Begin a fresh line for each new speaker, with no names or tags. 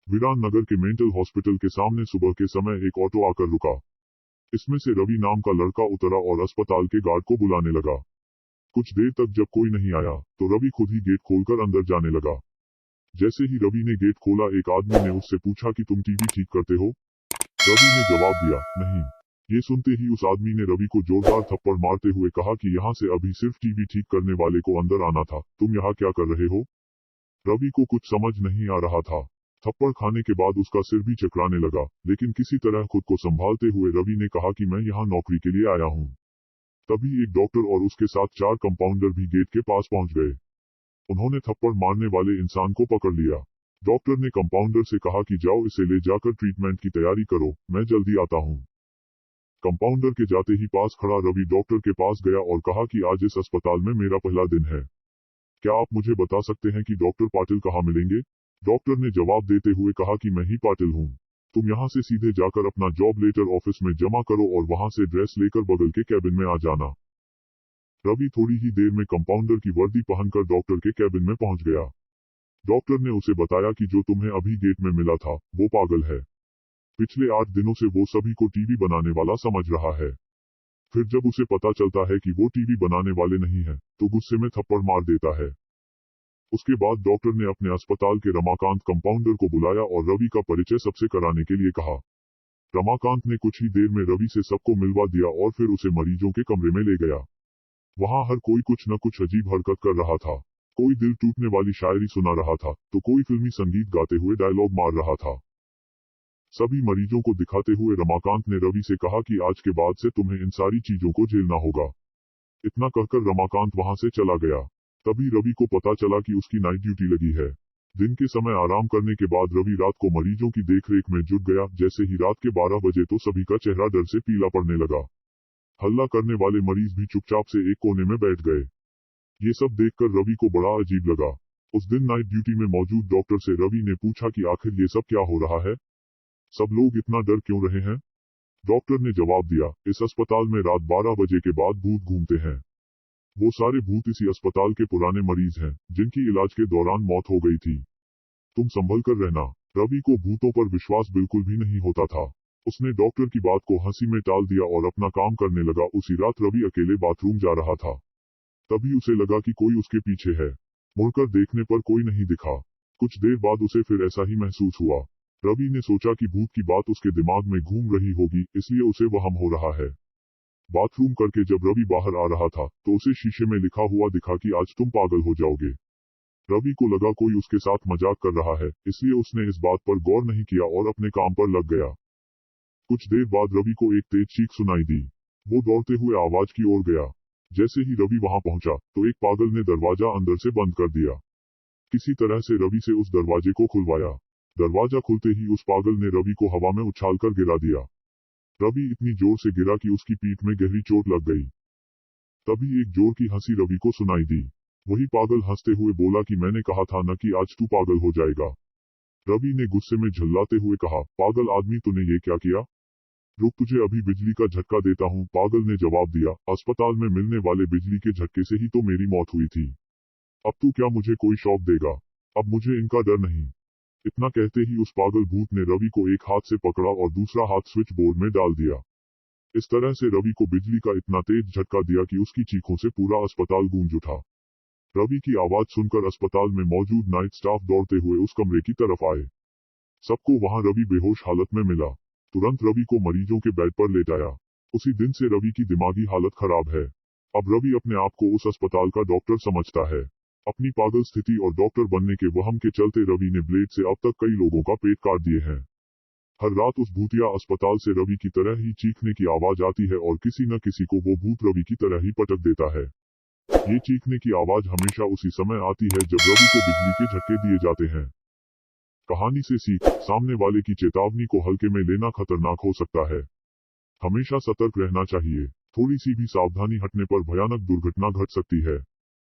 वीरान नगर के mental hospital के सामने सुबह के समय एक ऑटो आकर रुका। इसमें से रवि नाम का लड़का उतरा और अस्पताल के गार्ड को बुलाने लगा। कुछ देर तक जब कोई नहीं आया तो रवि खुद ही गेट खोलकर अंदर जाने लगा। जैसे ही रवि ने गेट खोला, एक आदमी ने उससे पूछा कि तुम टीवी ठीक करते हो? रवि ने जवाब दिया, नहीं। ये सुनते ही उस आदमी ने रवि को जोरदार थप्पड़ मारते हुए कहा कि यहाँ से अभी सिर्फ टीवी ठीक करने वाले को अंदर आना था, तुम यहाँ क्या कर रहे हो? रवि को कुछ समझ नहीं आ रहा था। थप्पड़ खाने के बाद उसका सिर भी चकराने लगा, लेकिन किसी तरह खुद को संभालते हुए रवि ने कहा कि मैं यहाँ नौकरी के लिए आया हूँ। तभी एक डॉक्टर और उसके साथ 4 कंपाउंडर भी गेट के पास पहुंच गए। उन्होंने थप्पड़ मारने वाले इंसान को पकड़ लिया। डॉक्टर ने कंपाउंडर से कहा कि जाओ इसे ले जाकर ट्रीटमेंट की तैयारी करो, मैं जल्दी आता हूँ। कंपाउंडर के जाते ही पास खड़ा रवि डॉक्टर के पास गया और कहा कि आज इस अस्पताल में मेरा पहला दिन है। क्या आप मुझे बता सकते हैं कि डॉक्टर पाटिल कहाँ मिलेंगे? डॉक्टर ने जवाब देते हुए कहा कि मैं ही पाटिल हूँ। तुम यहाँ से सीधे जाकर अपना जॉब लेटर ऑफिस में जमा करो और वहाँ से ड्रेस लेकर बगल के कैबिन में आ जाना। रवि थोड़ी ही देर में कंपाउंडर की वर्दी पहनकर डॉक्टर के कैबिन में पहुंच गया। डॉक्टर ने उसे बताया कि जो तुम्हें अभी गेट में मिला था वो पागल है। पिछले 8 दिनों से वो सभी को टीवी बनाने वाला समझ रहा है। फिर जब उसे पता चलता है कि वो टीवी बनाने वाले नहीं है तो गुस्से में थप्पड़ मार देता है। उसके बाद डॉक्टर ने अपने अस्पताल के रमाकांत कंपाउंडर को बुलाया और रवि का परिचय सबसे कराने के लिए कहा। रमाकांत ने कुछ ही देर में रवि से सबको मिलवा दिया और फिर उसे मरीजों के कमरे में ले गया। वहां हर कोई कुछ न कुछ अजीब हरकत कर रहा था। कोई दिल टूटने वाली शायरी सुना रहा था तो कोई फिल्मी संगीत गाते हुए डायलॉग मार रहा था। सभी मरीजों को दिखाते हुए रमाकांत ने रवि से कहा कि आज के बाद से तुम्हें इन सारी चीजों को झेलना होगा। इतना कहकर रमाकांत वहां से चला गया। तभी रवि को पता चला कि उसकी नाइट ड्यूटी लगी है। दिन के समय आराम करने के बाद रवि रात को मरीजों की देखरेख में जुट गया। जैसे ही रात के 12 बजे तो सभी का चेहरा डर से पीला पड़ने लगा। हल्ला करने वाले मरीज भी चुपचाप से एक कोने में बैठ गए। ये सब देखकर रवि को बड़ा अजीब लगा। उस दिन नाइट ड्यूटी में मौजूद डॉक्टर से रवि ने पूछा कि आखिर ये सब क्या हो रहा है? सब लोग इतना डर क्यों रहे हैं? डॉक्टर ने जवाब दिया, इस अस्पताल में रात 12 बजे के बाद भूत घूमते हैं। वो सारे भूत इसी अस्पताल के पुराने मरीज हैं जिनकी इलाज के दौरान मौत हो गई थी। तुम संभल कर रहना। रवि को भूतों पर विश्वास बिल्कुल भी नहीं होता था। उसने डॉक्टर की बात को हंसी में टाल दिया और अपना काम करने लगा। उसी रात रवि अकेले बाथरूम जा रहा था। तभी उसे लगा कि कोई उसके पीछे है। मुड़कर देखने पर कोई नहीं दिखा। कुछ देर बाद उसे फिर ऐसा ही महसूस हुआ। रवि ने सोचा कि भूत की बात उसके दिमाग में घूम रही होगी, इसलिए उसे वहम हो रहा है। बाथरूम करके जब रवि बाहर आ रहा था तो उसे शीशे में लिखा हुआ दिखा कि आज तुम पागल हो जाओगे। रवि को लगा कोई उसके साथ मजाक कर रहा है, इसलिए उसने इस बात पर गौर नहीं किया और अपने काम पर लग गया। कुछ देर बाद रवि को एक तेज चीख सुनाई दी। वो दौड़ते हुए आवाज की ओर गया। जैसे ही रवि वहां पहुंचा तो एक पागल ने दरवाजा अंदर से बंद कर दिया। किसी तरह से रवि से उस दरवाजे को खुलवाया। दरवाजा खुलते ही उस पागल ने रवि को हवा में उछालकर गिरा दिया। रवि इतनी जोर से गिरा कि उसकी पीठ में गहरी चोट लग गई। तभी एक जोर की हंसी रवि को सुनाई दी। वही पागल हंसते हुए बोला कि मैंने कहा था न कि आज तू पागल हो जाएगा। रवि ने गुस्से में झल्लाते हुए कहा, पागल आदमी तूने ये क्या किया? रुक, तुझे अभी बिजली का झटका देता हूँ। पागल ने जवाब दिया, अस्पताल में मिलने वाले बिजली के झटके से ही तो मेरी मौत हुई थी। अब तू क्या मुझे कोई शौक देगा? अब मुझे इनका डर नहीं। इतना कहते ही उस पागल भूत ने रवि को एक हाथ से पकड़ा और दूसरा हाथ स्विच बोर्ड में डाल दिया। इस तरह से रवि को बिजली का इतना तेज झटका दिया कि उसकी चीखों से पूरा अस्पताल गूंज उठा। रवि की आवाज सुनकर अस्पताल में मौजूद नाइट स्टाफ दौड़ते हुए उस कमरे की तरफ आए। सबको वहां रवि बेहोश हालत में मिला। तुरंत रवि को मरीजों के बेड पर लेटाया। उसी दिन से रवि की दिमागी हालत खराब है। अब रवि अपने आप को उस अस्पताल का डॉक्टर समझता है। अपनी पागल स्थिति और डॉक्टर बनने के वहम के चलते रवि ने ब्लेड से अब तक कई लोगों का पेट काट दिए हैं। हर रात उस भूतिया अस्पताल से रवि की तरह ही चीखने की आवाज आती है और किसी न किसी को वो भूत रवि की तरह ही पटक देता है। ये चीखने की आवाज हमेशा उसी समय आती है जब रवि को बिजली के झटके दिए जाते हैं। कहानी से सीख, सामने वाले की चेतावनी को हल्के में लेना खतरनाक हो सकता है। हमेशा सतर्क रहना चाहिए। थोड़ी सी भी सावधानी हटने पर भयानक दुर्घटना घट सकती है।